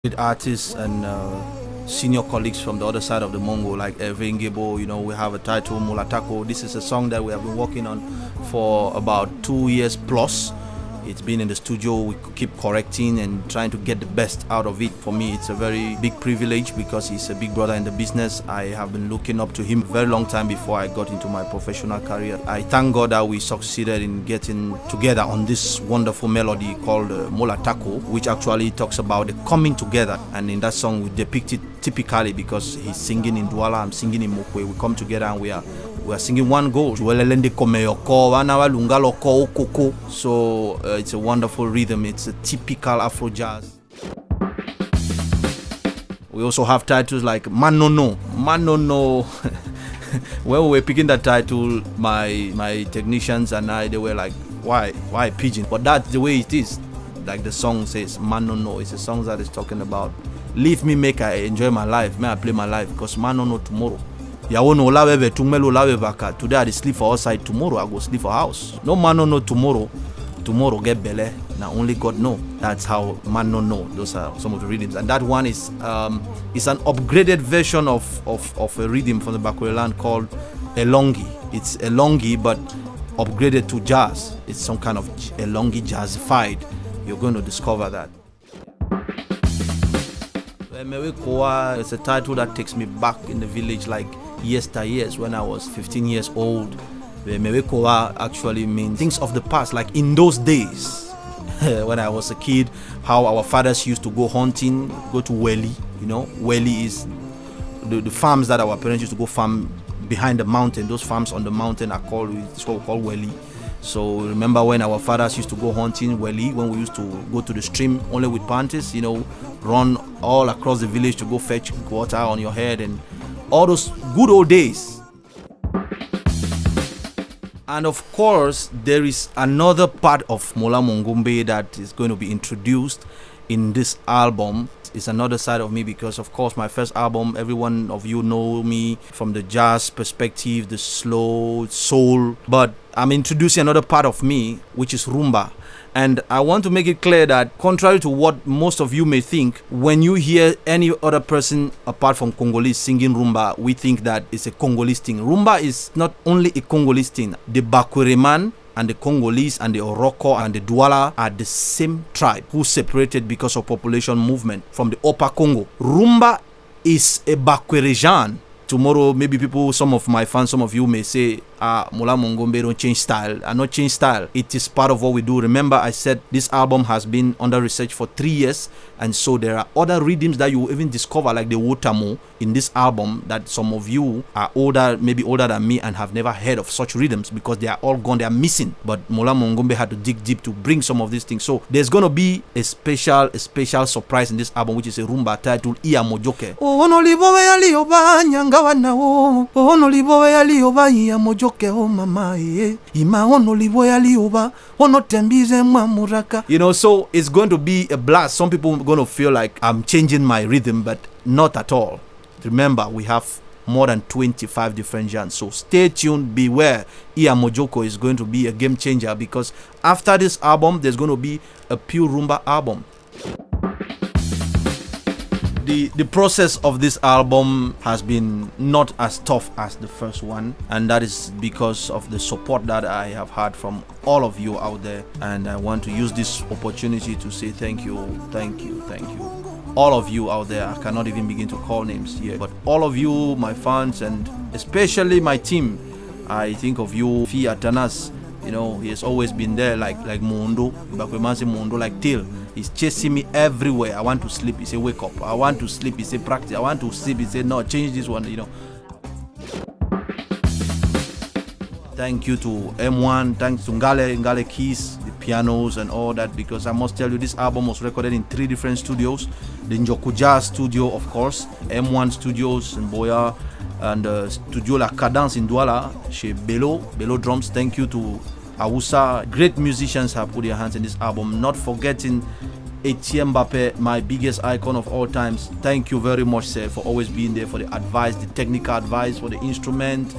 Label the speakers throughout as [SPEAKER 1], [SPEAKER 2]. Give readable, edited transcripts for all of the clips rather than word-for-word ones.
[SPEAKER 1] With artists and senior colleagues from the other side of the Mongo, like Ngebo, we have a title, Mulatako. This is a song that we have been working on for about 2 years plus. It's been in the studio. We keep correcting and trying to get the best out of it. For me, it's a very big privilege because he's a big brother in the business. I have been looking up to him a very long time before I got into my professional career. I thank God that we succeeded in getting together on this wonderful melody called Mulatako, which actually talks about the coming together. And in that song, we depict it typically because he's singing in Douala, I'm singing in Mokwe. We come together and we are singing one goal. So it's a wonderful rhythm. It's a typical Afro jazz. We also have titles like Manono. Manono. When we were picking that title, my technicians and I, they were like, why pigeon? But that's the way it is. Like the song says, Manono. It's a song that is talking about leave me, make I enjoy my life, may I play my life, because Manono tomorrow. Today I sleep for outside, tomorrow I go sleep for house. No man no tomorrow. Tomorrow get belle. Now only God know. That's how man no know. Those are some of the rhythms. And that one is an upgraded version of a rhythm from the Bakwere land called Elongi. It's Elongi but upgraded to jazz. It's some kind of Elongi jazzified. You're going to discover that. It's a title that takes me back in the village like yesteryears when I was 15 years old. Mewekoa actually means things of the past, like in those days when I was a kid, how our fathers used to go hunting, go to Weli. Weli is the farms that our parents used to go farm behind the mountain. Those farms on the mountain are called, it's what we call Weli. So remember when our fathers used to go hunting, Weli, when we used to go to the stream only with panties, run all across the village to go fetch water on your head and all those good old days. And of course, there is another part of Mola Mongombe that is going to be introduced in this album. It's another side of me because, of course, my first album, every one of you know me from the jazz perspective, the slow soul. But I'm introducing another part of me, which is rumba. And I want to make it clear that contrary to what most of you may think, when you hear any other person apart from Congolese singing rumba, we think that it's a Congolese thing. Rumba is not only a Congolese thing. The Bakwereman and the Congolese and the Oroko and the Douala are the same tribe who separated because of population movement from the Upper Congo. Rumba is a Bakwerejan. Tomorrow, maybe some of my fans, some of you may say, Mola Mongombe don't change style. I not change style. It is part of what we do. Remember, I said this album has been under research for 3 years. And so there are other rhythms that you will even discover, like the Wotamo in this album, that some of you are older, maybe older than me, and have never heard of such rhythms because they are all gone, they are missing. But Mola Mongombe had to dig deep to bring some of these things. So there's going to be a special surprise in this album, which is a rumba titled Iya Mojoke. So it's going to be a blast. Some people are going to feel like I'm changing my rhythm, but not at all. Remember, we have more than 25 different genres. So stay tuned, beware. Iya Mojoko is going to be a game changer because after this album, there's going to be a pure rumba album. The process of this album has been not as tough as the first one, and that is because of the support that I have had from all of you out there. And I want to use this opportunity to say thank you. All of you out there, I cannot even begin to call names here, but all of you, my fans, and especially my team. I think of you, Fi Atanas. He has always been there like Mundo, like Till. He's chasing me everywhere. I want to sleep, he say wake up. I want to sleep, he say practice. I want to sleep, he say no, change this one, Thank you to M1, thanks to Ngale keys, the pianos and all that, because I must tell you this album was recorded in 3 different studios. The Njoku Jazz studio, of course, M1 Studios in Buea, and Studio La Cadence in Douala, chez Bello Drums. Thank you to Awusa. Great musicians have put their hands in this album, not forgetting Etienne Mbappe, my biggest icon of all times. Thank you very much, sir, for always being there for the advice, the technical advice, for the instrument,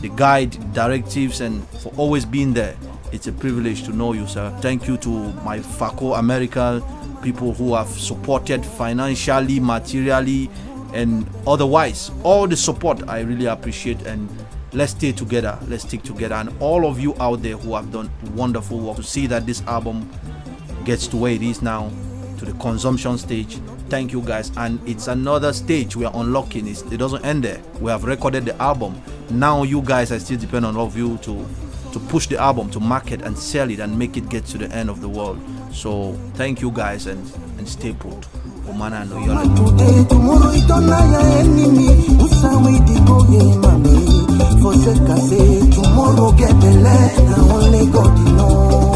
[SPEAKER 1] the guide, directives, and for always being there. It's a privilege to know you, sir. Thank you to my Faco America people who have supported financially, materially, and otherwise. All the support I really appreciate, and let's stay together, let's stick together. And all of you out there who have done wonderful work to see that this album gets to where it is now, to the consumption stage. Thank you guys. And it's another stage we are unlocking. It doesn't end there. We have recorded the album. Now you guys, I still depend on all of you to push the album, to market and sell it and make it get to the end of the world. So thank you guys, and stay put. Omana no
[SPEAKER 2] today, tomorrow it don't lie enemy. Usawi di go ye mami. For sake I say tomorrow get the land. Only God knows.